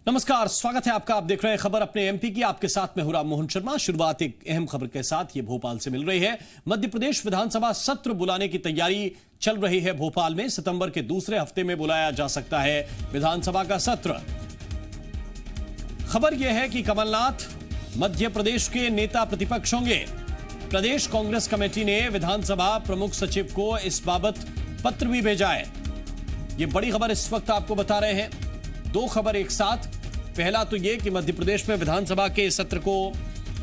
नमस्कार, स्वागत है आपका। आप देख रहे हैं खबर अपने एमपी की। आपके साथ में हूं राम मोहन शर्मा। शुरुआत एक अहम खबर के साथ ये भोपाल से मिल रही है। मध्य प्रदेश विधानसभा सत्र बुलाने की तैयारी चल रही है भोपाल में। सितंबर के दूसरे हफ्ते में बुलाया जा सकता है विधानसभा का सत्र। खबर यह है कि कमलनाथ मध्य प्रदेश के नेता प्रतिपक्ष होंगे। प्रदेश कांग्रेस कमेटी ने विधानसभा प्रमुख सचिव को इस बाबत पत्र भी भेजा है। यह बड़ी खबर इस वक्त आपको बता रहे हैं। दो खबर एक साथ। पहला तो यह कि मध्य प्रदेश में विधानसभा के सत्र को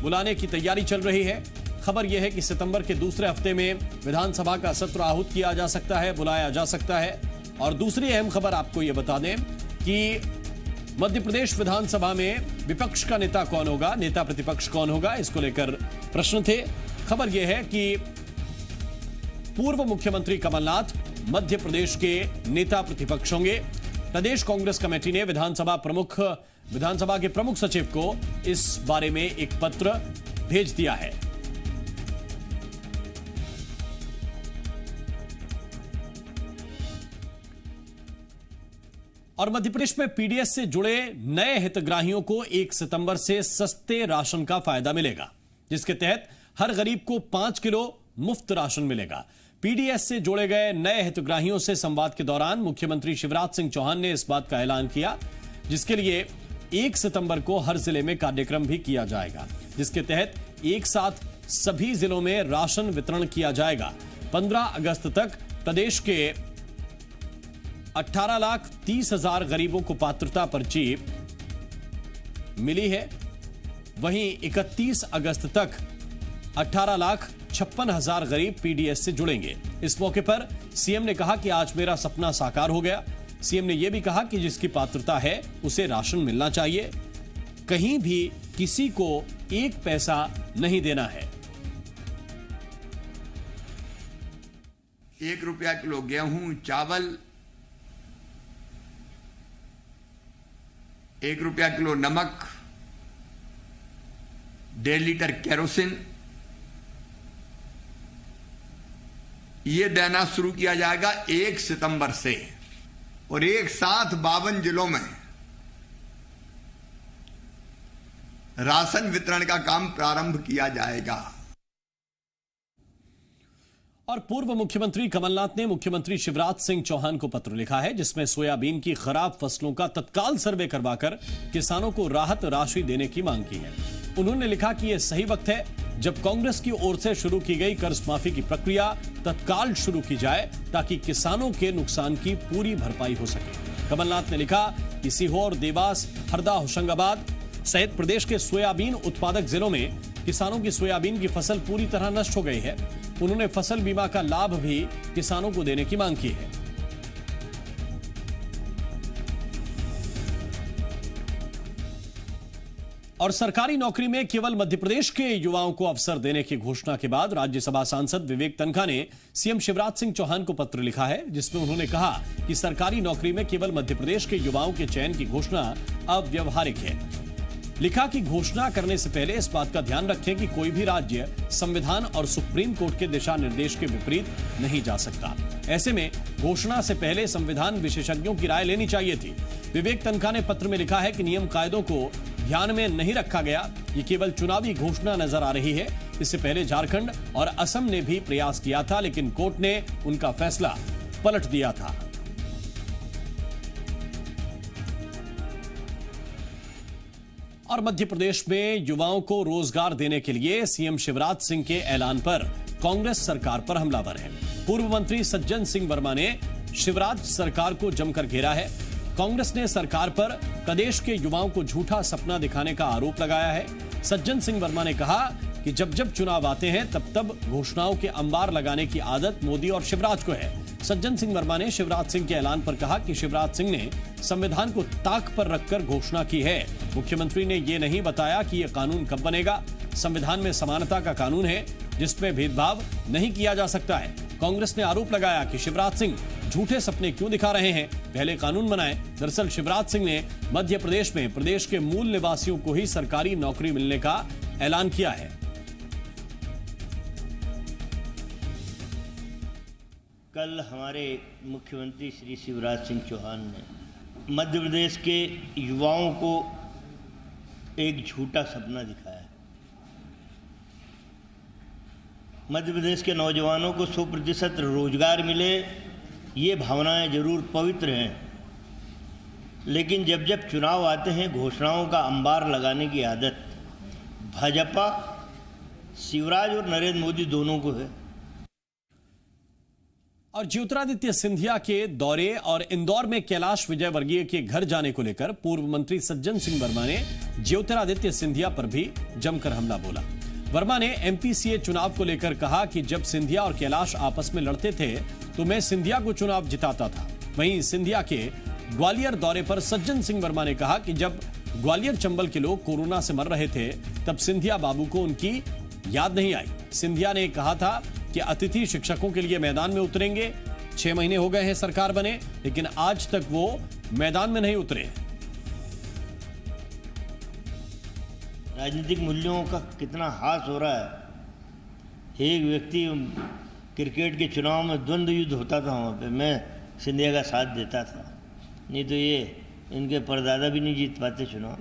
बुलाने की तैयारी चल रही है। खबर यह है कि सितंबर के दूसरे हफ्ते में विधानसभा का सत्र आहूत किया जा सकता है, बुलाया जा सकता है। और दूसरी अहम खबर आपको यह बता दें कि मध्य प्रदेश विधानसभा में विपक्ष का नेता कौन होगा, नेता प्रतिपक्ष कौन होगा, इसको लेकर प्रश्न थे। खबर यह है कि पूर्व मुख्यमंत्री कमलनाथ मध्य प्रदेश के नेता प्रतिपक्ष होंगे। प्रदेश कांग्रेस कमेटी ने विधानसभा के प्रमुख सचिव को इस बारे में एक पत्र भेज दिया है। और मध्य प्रदेश में पीडीएस से जुड़े नए हितग्राहियों को 1 सितंबर से सस्ते राशन का फायदा मिलेगा, जिसके तहत हर गरीब को 5 किलो मुफ्त राशन मिलेगा। पीडीएस से जोड़े गए नए हितग्राहियों से संवाद के दौरान मुख्यमंत्री शिवराज सिंह चौहान ने इस बात का ऐलान किया, जिसके लिए 1 सितंबर को हर जिले में कार्यक्रम भी किया जाएगा, जिसके तहत एक साथ सभी जिलों में राशन वितरण किया जाएगा। 15 अगस्त तक प्रदेश के 18,30,000 गरीबों को पात्रता पर्ची मिली है। वहीं 31 अगस्त तक 18,56,000 गरीब पीडीएस से जुड़ेंगे। इस मौके पर सीएम ने कहा कि आज मेरा सपना साकार हो गया। सीएम ने यह भी कहा कि जिसकी पात्रता है उसे राशन मिलना चाहिए, कहीं भी किसी को 1 पैसा नहीं देना है। 1 रुपया किलो गेहूं, चावल, 1 रुपया किलो नमक, 1.5 लीटर केरोसिन, ये देना शुरू किया जाएगा 1 सितंबर से। और एक साथ 52 जिलों में राशन वितरण का काम प्रारंभ किया जाएगा। और पूर्व मुख्यमंत्री कमलनाथ ने मुख्यमंत्री शिवराज सिंह चौहान को पत्र लिखा है, जिसमें सोयाबीन की खराब फसलों का तत्काल सर्वे करवाकर किसानों को राहत राशि देने की मांग की है। उन्होंने लिखा कि यह सही वक्त है जब कांग्रेस की ओर से शुरू की गई कर्ज माफी की प्रक्रिया तत्काल शुरू की जाए, ताकि किसानों के नुकसान की पूरी भरपाई हो सके। कमलनाथ ने लिखा कि सीहोर, देवास, हरदा, होशंगाबाद सहित प्रदेश के सोयाबीन उत्पादक जिलों में किसानों की सोयाबीन की फसल पूरी तरह नष्ट हो गई है। उन्होंने फसल बीमा का लाभ भी किसानों को देने की मांग की है। और सरकारी नौकरी में केवल मध्य प्रदेश के युवाओं को अवसर देने की घोषणा के बाद राज्यसभा सांसद विवेक तन्खा ने सीएम शिवराज सिंह चौहान को पत्र लिखा है, जिसमें उन्होंने कहा कि सरकारी नौकरी में केवल मध्य प्रदेश के युवाओं के चयन की घोषणा अव्यावहारिक है। लिखा कि घोषणा करने से पहले इस बात का ध्यान रखें कि कोई भी राज्य संविधान और सुप्रीम कोर्ट के दिशा निर्देश के विपरीत नहीं जा सकता। ऐसे में घोषणा से पहले संविधान विशेषज्ञों की राय लेनी चाहिए थी। विवेक तन्खा ने पत्र में लिखा है कि नियम कायदों को ध्यान में नहीं रखा गया, ये केवल चुनावी घोषणा नजर आ रही है। इससे पहले झारखंड और असम ने भी प्रयास किया था, लेकिन कोर्ट ने उनका फैसला पलट दिया था। और मध्य प्रदेश में युवाओं को रोजगार देने के लिए सीएम शिवराज सिंह के ऐलान पर कांग्रेस सरकार पर हमलावर है। पूर्व मंत्री सज्जन सिंह वर्मा ने शिवराज सरकार को जमकर घेरा है। कांग्रेस ने सरकार पर प्रदेश के युवाओं को झूठा सपना दिखाने का आरोप लगाया है। सज्जन सिंह वर्मा ने कहा कि जब जब चुनाव आते हैं तब तब घोषणाओं के अंबार लगाने की आदत मोदी और शिवराज को है। सज्जन सिंह वर्मा ने शिवराज सिंह के ऐलान पर कहा कि शिवराज सिंह ने संविधान को ताक पर रखकर घोषणा की है। मुख्यमंत्री ने यह नहीं बताया कि यह कानून कब बनेगा। संविधान में समानता का कानून है, जिसमें भेदभाव नहीं किया जा सकता है। कांग्रेस ने आरोप लगाया कि शिवराज सिंह झूठे सपने क्यों दिखा रहे हैं, पहले कानून बनाएं। दरअसल शिवराज सिंह ने मध्य प्रदेश में प्रदेश के मूल निवासियों को ही सरकारी नौकरी मिलने का ऐलान किया है। कल हमारे मुख्यमंत्री श्री शिवराज सिंह चौहान ने मध्य प्रदेश के युवाओं को एक झूठा सपना दिखाया है। मध्य प्रदेश के नौजवानों को 100% रोजगार मिले, ये भावनाएं जरूर पवित्र हैं, लेकिन जब जब चुनाव आते हैं घोषणाओं का अंबार लगाने की आदत भाजपा, शिवराज और नरेंद्र मोदी दोनों को है। और ज्योतिरादित्य सिंधिया के दौरे और इंदौर में कैलाश विजयवर्गीय के घर जाने को लेकर पूर्व मंत्री सज्जन सिंह वर्मा ने ज्योतिरादित्य सिंधिया पर भी जमकर हमला बोला। वर्मा ने एमपीसीए चुनाव को लेकर कहा कि जब सिंधिया और कैलाश आपस में लड़ते थे तो मैं सिंधिया को चुनाव जिताता था। वहीं सिंधिया के ग्वालियर दौरे पर सज्जन सिंह वर्मा ने कहा कि जब ग्वालियर चंबल के लोग कोरोना से मर रहे थे तब सिंधिया बाबू को उनकी याद नहीं आई। सिंधिया ने कहा था कि अतिथि शिक्षकों के लिए मैदान में उतरेंगे। 6 महीने हो गए हैं सरकार बने, लेकिन आज तक वो मैदान में नहीं उतरे। राजनीतिक मूल्यों का कितना ह्रास हो रहा है। एक व्यक्ति क्रिकेट के चुनाव में द्वंद्व युद्ध होता था, वहाँ पे मैं सिंधिया का साथ देता था, नहीं तो ये इनके परदादा भी नहीं जीत पाते चुनाव।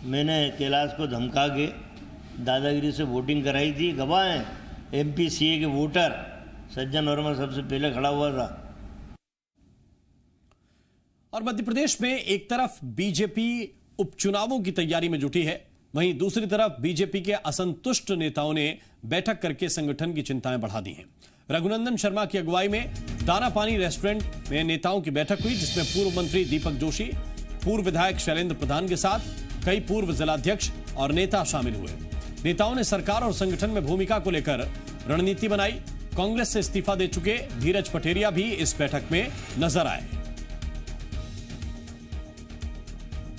मैंने कैलाश को धमका के दादागिरी से वोटिंग कराई थी। गवाह हैं एमपीसीए के वोटर, सज्जन वर्मा सबसे पहले खड़ा हुआ था। और मध्य प्रदेश में एक तरफ बीजेपी उपचुनावों की तैयारी में जुटी है, वहीं दूसरी तरफ बीजेपी के असंतुष्ट नेताओं ने बैठक करके संगठन की चिंताएं बढ़ा दी हैं। रघुनंदन शर्मा की अगुवाई में दाना पानी रेस्टोरेंट में नेताओं की बैठक हुई, जिसमें पूर्व मंत्री दीपक जोशी, पूर्व विधायक शैलेंद्र प्रधान के साथ कई पूर्व जिलाध्यक्ष और नेता शामिल हुए। नेताओं ने सरकार और संगठन में भूमिका को लेकर रणनीति बनाई। कांग्रेस से इस्तीफा दे चुके धीरज पटेरिया भी इस बैठक में नजर आए।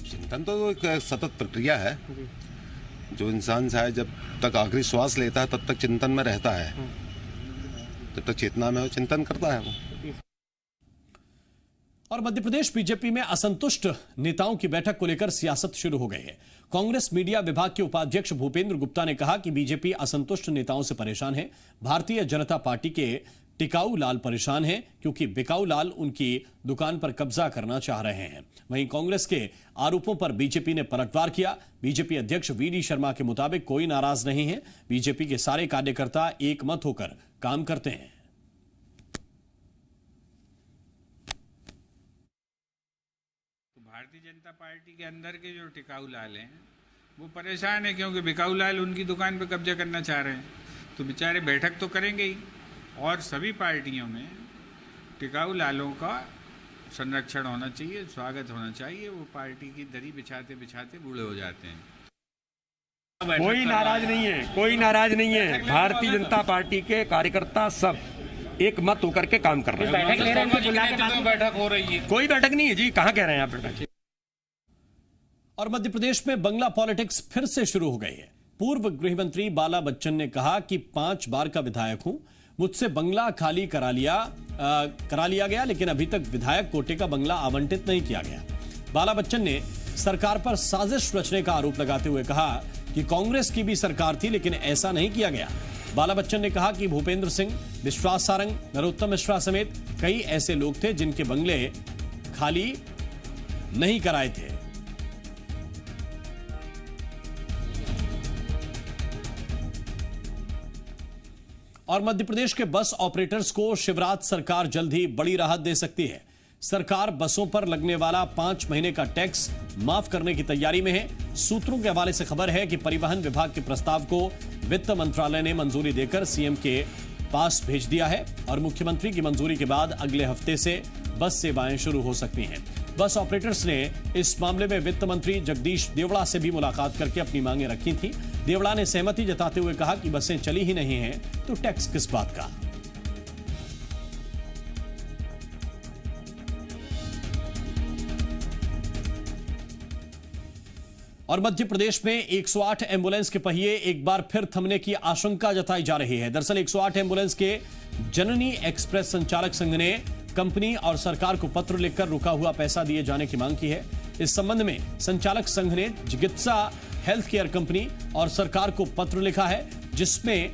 चिंतन तो एक सतत प्रक्रिया है। जो इंसान चाहे जब तक आखिरी श्वास लेता है तब तक चिंतन में रहता है, जब तक चेतना में हो चिंतन करता है वो। और मध्य प्रदेश बीजेपी में असंतुष्ट नेताओं की बैठक को लेकर सियासत शुरू हो गई है। कांग्रेस मीडिया विभाग के उपाध्यक्ष भूपेंद्र गुप्ता ने कहा कि बीजेपी असंतुष्ट नेताओं से परेशान है। भारतीय जनता पार्टी के टिकाऊ लाल परेशान हैं क्योंकि बिकाऊ लाल उनकी दुकान पर कब्जा करना चाह रहे हैं। वहीं कांग्रेस के आरोपों पर बीजेपी ने पलटवार किया। बीजेपी अध्यक्ष वीडी शर्मा के मुताबिक कोई नाराज नहीं है। बीजेपी के सारे कार्यकर्ता एक मत होकर काम करते हैं। भारतीय जनता पार्टी के अंदर के जो टिकाऊ लाल हैं वो परेशान है क्योंकि बिकाऊ लाल उनकी दुकान पर कब्जा करना चाह रहे हैं। तो बेचारे बैठक तो करेंगे ही, और सभी पार्टियों में टिकाऊ लालों का संरक्षण होना चाहिए, स्वागत होना चाहिए। वो पार्टी की दरी बिछाते बिछाते बूढ़े हो जाते हैं। कोई नाराज नहीं है, कोई नाराज नहीं है। भारतीय जनता पार्टी के कार्यकर्ता सब एक मत होकर के काम कर रहे हैं। बैठक हो रही है, कोई बैठक नहीं है जी, कहाँ कह रहे हैं आप बैठक। और मध्य प्रदेश में बंगला पॉलिटिक्स फिर से शुरू हो गई है। पूर्व गृह मंत्री बाला बच्चन ने कहा कि 5 बार का विधायक हूं, मुझसे बंगला खाली करा लिया गया, लेकिन अभी तक विधायक कोटे का बंगला आवंटित नहीं किया गया। बाला बच्चन ने सरकार पर साजिश रचने का आरोप लगाते हुए कहा कि कांग्रेस की भी सरकार थी लेकिन ऐसा नहीं किया गया। बाला बच्चन ने कहा कि भूपेंद्र सिंह, विश्वास सारंग, नरोत्तम मिश्रा समेत कई ऐसे लोग थे जिनके बंगले खाली नहीं कराए थे। और मध्य प्रदेश के बस ऑपरेटर्स को शिवराज सरकार जल्द ही बड़ी राहत दे सकती है। सरकार बसों पर लगने वाला 5 महीने का टैक्स माफ करने की तैयारी में है। सूत्रों के हवाले से खबर है कि परिवहन विभाग के प्रस्ताव को वित्त मंत्रालय ने मंजूरी देकर सीएम के पास भेज दिया है और मुख्यमंत्री की मंजूरी के बाद अगले हफ्ते से बस सेवाएं शुरू हो सकती हैं। बस ऑपरेटर्स ने इस मामले में वित्त मंत्री जगदीश देवड़ा से भी मुलाकात करके अपनी मांगें रखी थी। देवड़ा ने सहमति जताते हुए कहा कि बसें चली ही नहीं हैं तो टैक्स किस बात का। और मध्य प्रदेश में 108 एम्बुलेंस के पहिए एक बार फिर थमने की आशंका जताई जा रही है। दरअसल 108 एम्बुलेंस के जननी एक्सप्रेस संचालक संघ ने कंपनी और सरकार को पत्र लिखकर रुका हुआ पैसा दिए जाने की मांग की है। इस संबंध में संचालक संघ ने चिकित्सा हेल्थ केयर कंपनी और सरकार को पत्र लिखा है, जिसमें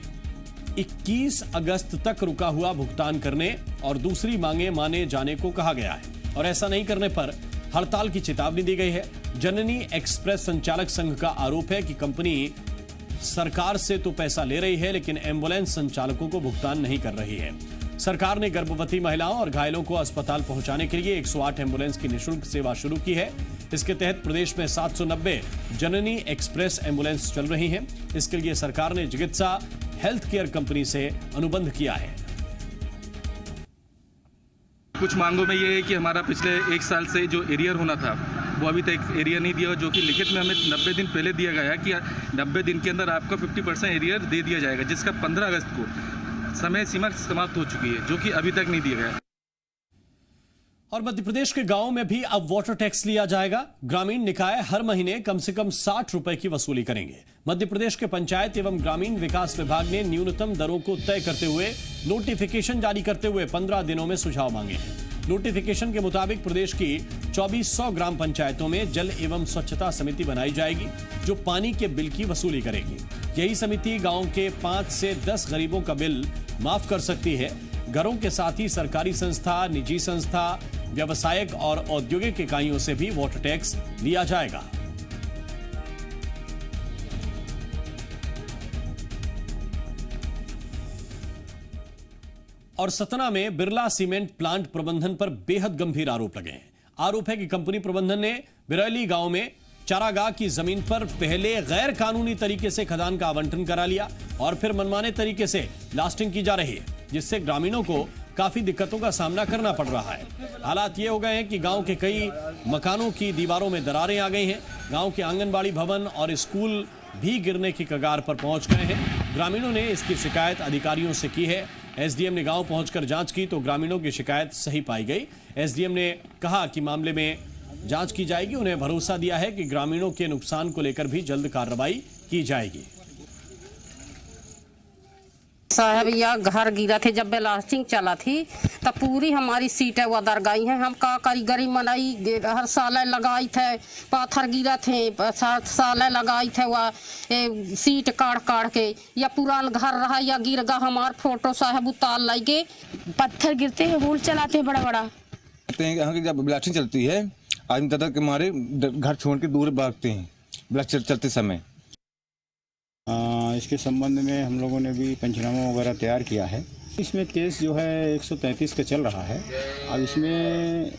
21 अगस्त तक रुका हुआ भुगतान करने और दूसरी मांगे माने जाने को कहा गया है। और ऐसा नहीं करने पर हड़ताल की चेतावनी दी गई है। जननी एक्सप्रेस संचालक संघ का आरोप है कि कंपनी सरकार से तो पैसा ले रही है, लेकिन एम्बुलेंस संचालकों को भुगतान नहीं कर रही है। सरकार ने गर्भवती महिलाओं और घायलों को अस्पताल पहुंचाने के लिए 108 एम्बुलेंस की निःशुल्क सेवा शुरू की है। इसके तहत प्रदेश में 790 जननी एक्सप्रेस एम्बुलेंस चल रही हैं। इसके लिए सरकार ने चिकित्सा हेल्थ केयर कंपनी से अनुबंध किया है। कुछ मांगों में ये है कि हमारा पिछले 1 साल से जो एरियर होना था वो अभी तक एरियर नहीं दिया, जो कि लिखित में हमें 90 दिन पहले दिया गया है कि 90 दिन के अंदर आपका 50% एरियर दे दिया जाएगा, जिसका 15 अगस्त को समय सीमा समाप्त हो चुकी है, जो कि अभी तक नहीं दिया गया। और मध्य प्रदेश के गांवों में भी अब वाटर टैक्स लिया जाएगा। ग्रामीण निकाय हर महीने कम से कम 60 रुपए की वसूली करेंगे। मध्य प्रदेश के पंचायत एवं ग्रामीण विकास विभाग ने न्यूनतम दरों को तय करते हुए नोटिफिकेशन जारी करते हुए 15 दिनों में सुझाव मांगे हैं। नोटिफिकेशन के मुताबिक प्रदेश की 2400 ग्राम पंचायतों में जल एवं स्वच्छता समिति बनाई जाएगी, जो पानी के बिल की वसूली करेगी। यही समिति गांव के 5 से 10 गरीबों का बिल माफ कर सकती है। घरों के साथ ही सरकारी संस्था, निजी संस्था, व्यावसायिक और औद्योगिक इकाइयों से भी वाटर टैक्स लिया जाएगा। और सतना में बिरला सीमेंट प्लांट प्रबंधन पर बेहद गंभीर आरोप लगे हैं। आरोप है कि कंपनी प्रबंधन ने बिरैली गांव में चारागाह की जमीन पर पहले गैर कानूनी तरीके से खदान का आवंटन करा लिया और फिर मनमाने तरीके से ब्लास्टिंग की जा रही है, जिससे ग्रामीणों को काफी दिक्कतों का सामना करना पड़ रहा है। हालात ये हो गए हैं कि गांव के कई मकानों की दीवारों में दरारें आ गई हैं। गांव के आंगनबाड़ी भवन और स्कूल भी गिरने की कगार पर पहुंच गए हैं। ग्रामीणों ने इसकी शिकायत अधिकारियों से की है। एसडीएम ने गांव पहुंचकर जांच की तो ग्रामीणों की शिकायत सही पाई गई। एसडीएम ने कहा कि मामले में जांच की जाएगी। उन्हें भरोसा दिया है कि ग्रामीणों के नुकसान को लेकर भी जल्द कार्रवाई की जाएगी। साहब या घर गिरा थे जब ब्लास्टिंग चला थी तब पूरी हमारी सीटें उधर गई हैं। हम का कारीगरी मनाई हर साल लगाई थे, पाथर गिरा थे साल लगाई थे वह सीट काट के, या पुरान घर रहा या गिर गा हमार फोटो साहब उतार लाइगे। पत्थर गिरते हैं, होल चलाते हैं बड़ा बड़ा। यहाँ की जब ब्लास्टिंग चलती है आदमी तक के मारे घर छोड़ के दूर भागते हैं ब्लास्टिंग चलते समय। इसके संबंध में हम लोगों ने भी पंचनामा वगैरह तैयार किया है। इसमें केस जो है 133 का चल रहा है। अब इसमें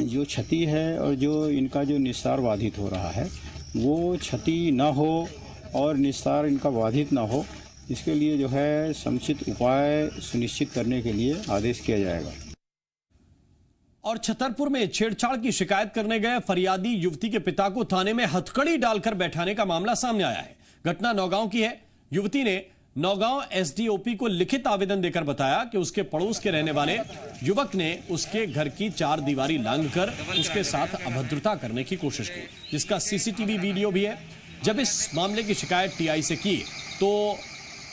जो क्षति है और जो इनका जो निस्तार बाधित हो रहा है वो क्षति न हो और निस्तार इनका बाधित न हो, इसके लिए जो है समुचित उपाय सुनिश्चित करने के लिए आदेश किया जाएगा। और छतरपुर में छेड़छाड़ की शिकायत करने गए फरियादी युवती के पिता को थाने में हथकड़ी डालकर बैठाने का मामला सामने आया है। घटना नौगांव की है। युवती ने नौगांव एसडीओपी को लिखित आवेदन देकर बताया कि उसके पड़ोस के रहने वाले युवक ने उसके घर की 4 दीवारी लांघकर उसके साथ अभद्रता करने की कोशिश की, जिसका सीसीटीवी वीडियो भी है। जब इस मामले की शिकायत टीआई से की तो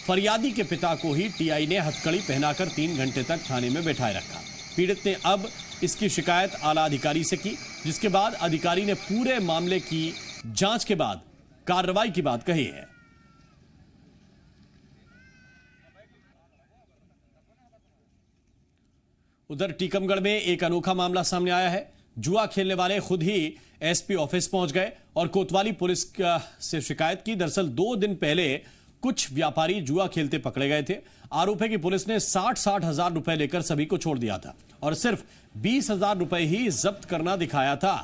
फरियादी के पिता को ही टीआई ने हथकड़ी पहनाकर 3 घंटे तक थाने में बैठाए रखा। पीड़ित ने अब इसकी शिकायत आला अधिकारी से की, जिसके बाद अधिकारी ने पूरे मामले की जांच के बाद कार्रवाई की बात कही है। उधर टीकमगढ़ में एक अनोखा मामला सामने आया है। जुआ खेलने वाले खुद ही एसपी ऑफिस पहुंच गए और कोतवाली पुलिस से शिकायत की। दरअसल 2 दिन पहले कुछ व्यापारी जुआ खेलते पकड़े गए थे। आरोप है कि पुलिस ने 60 हजार रुपए लेकर सभी को छोड़ दिया था और सिर्फ 20,000 रुपए ही जब्त करना दिखाया था।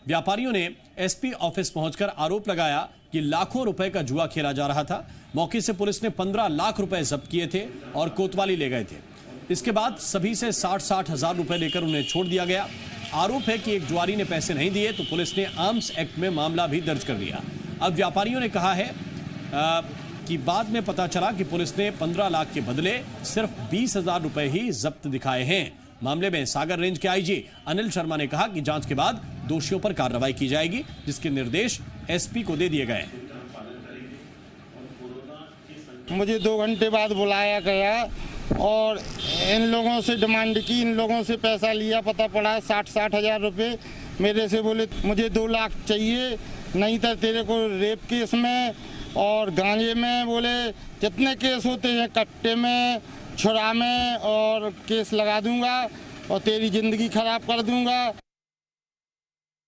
व्यापारियों ने एसपी ऑफिस पहुंचकर आरोप लगाया कि लाखों रुपए का जुआ खेला जा रहा था। मौके से पुलिस ने 15 लाख रुपए जब्त किए थे और कोतवाली ले गए थे। इसके बाद सभी से 60 हजार रुपए लेकर उन्हें छोड़ दिया गया। आरोप है कि एक जुआरी ने पैसे नहीं दिए तो पुलिस ने आर्म्स एक्ट में मामला भी दर्ज कर दिया। अब व्यापारियों ने कहा है कि बाद में पता चला कि पुलिस ने 15 लाख के बदले सिर्फ 20,000 रुपए ही जब्त दिखाए हैं। मामले में सागर रेंज के आईजी अनिल शर्मा ने कहा कि जांच के बाद दोषियों पर कार्रवाई की जाएगी, जिसके निर्देश एसपी को दे दिए गए हैं। मुझे 2 घंटे बाद बुलाया गया और इन लोगों से डिमांड की, इन लोगों से पैसा लिया। पता पड़ा 60 हजार रुपये मेरे से बोले मुझे 2 लाख चाहिए, नहीं तो तेरे को रेप केस में और गांजे में बोले जितने केस होते हैं कट्टे में छुरा में और केस लगा दूंगा। और तेरी ज़िंदगी खराब कर दूंगा।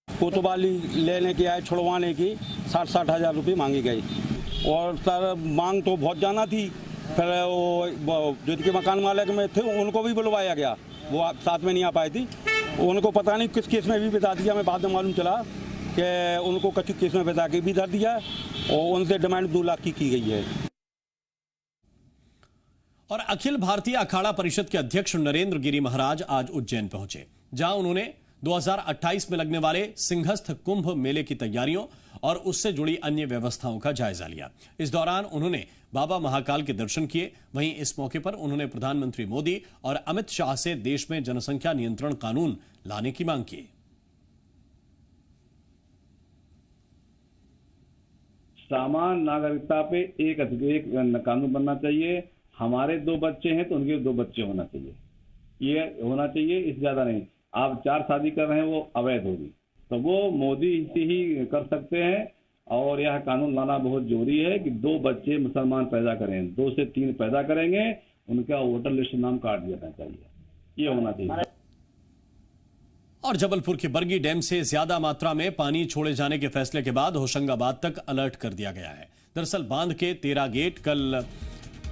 कोतवाली लेने के आए छुड़वाने की 60-60 हज़ार रुपये मांगी गई और सर मांग तो बहुत ज़्यादा थी। फिर वो जिनके मकान मालिक में थे उनको भी बुलवाया गया, वो साथ में नहीं आ पाई थी। उनको पता नहीं किस केस में भी बता दिया, मैं बाद में मालूम चला कि उनको कच्ची केस में बता के भी धर दिया और उनसे डिमांड 2 लाख की गई है। और अखिल भारतीय अखाड़ा परिषद के अध्यक्ष नरेंद्र गिरी महाराज आज उज्जैन पहुंचे, जहां उन्होंने 2028 में लगने वाले सिंहस्थ कुंभ मेले की तैयारियों और उससे जुड़ी अन्य व्यवस्थाओं का जायजा लिया। इस दौरान उन्होंने बाबा महाकाल के दर्शन किए। वहीं इस मौके पर उन्होंने प्रधानमंत्री मोदी और अमित शाह से देश में जनसंख्या नियंत्रण कानून लाने की मांग की। समान नागरिकता पे एक कानून बनना चाहिए। हमारे 2 बच्चे हैं तो उनके 2 बच्चे होना चाहिए, ये होना चाहिए, इससे ज्यादा नहीं। आप 4 शादी कर रहे हैं वो अवैध होगी, तो वो मोदी से ही कर सकते हैं। और यह कानून लाना बहुत जरूरी है कि 2 बच्चे मुसलमान पैदा करें, 2 से 3 पैदा करेंगे, उनका वोटर लिस्ट नाम काट देना चाहिए, ये होना चाहिए। और जबलपुर के बरगी डैम से ज्यादा मात्रा में पानी छोड़े जाने के फैसले के बाद होशंगाबाद तक अलर्ट कर दिया गया है। दरअसल बांध के 13 गेट कल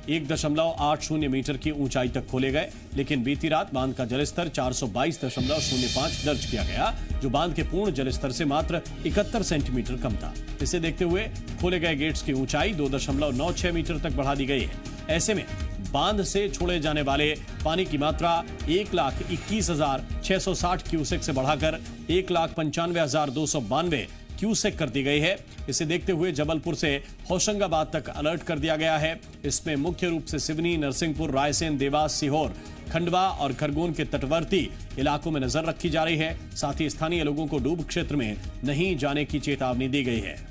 1.80 मीटर की ऊंचाई तक खोले गए, लेकिन बीती रात बांध का जलस्तर 422.05 दर्ज किया गया, जो बांध के पूर्ण जलस्तर से मात्र 71 सेंटीमीटर कम था। इसे देखते हुए खोले गए गेट्स की ऊंचाई 2.96 मीटर तक बढ़ा दी गई है। ऐसे में बांध से छोड़े जाने वाले पानी की मात्रा 1,21,660 क्यूसेक से बढ़ाकर 1,95,292 क्यूसेक कर दी गई है। इसे देखते हुए जबलपुर से होशंगाबाद तक अलर्ट कर दिया गया है। इसमें मुख्य रूप से सिवनी, नरसिंहपुर, रायसेन, देवास, सीहोर, खंडवा और खरगोन के तटवर्ती इलाकों में नजर रखी जा रही है। साथ ही स्थानीय लोगों को डूब क्षेत्र में नहीं जाने की चेतावनी दी गई है।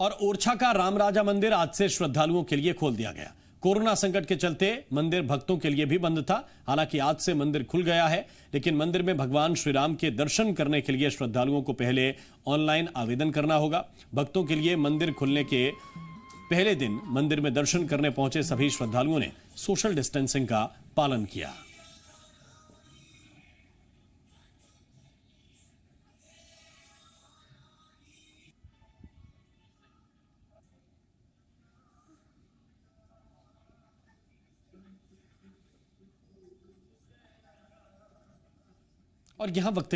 और ओरछा का रामराजा मंदिर आज से श्रद्धालुओं के लिए खोल दिया गया। कोरोना संकट के चलते मंदिर भक्तों के लिए भी बंद था। हालांकि आज से मंदिर खुल गया है, लेकिन मंदिर में भगवान श्री राम के दर्शन करने के लिए श्रद्धालुओं को पहले ऑनलाइन आवेदन करना होगा। भक्तों के लिए मंदिर खुलने के पहले दिन मंदिर में दर्शन करने पहुंचे सभी श्रद्धालुओं ने सोशल डिस्टेंसिंग का पालन किया। और यहां वक्त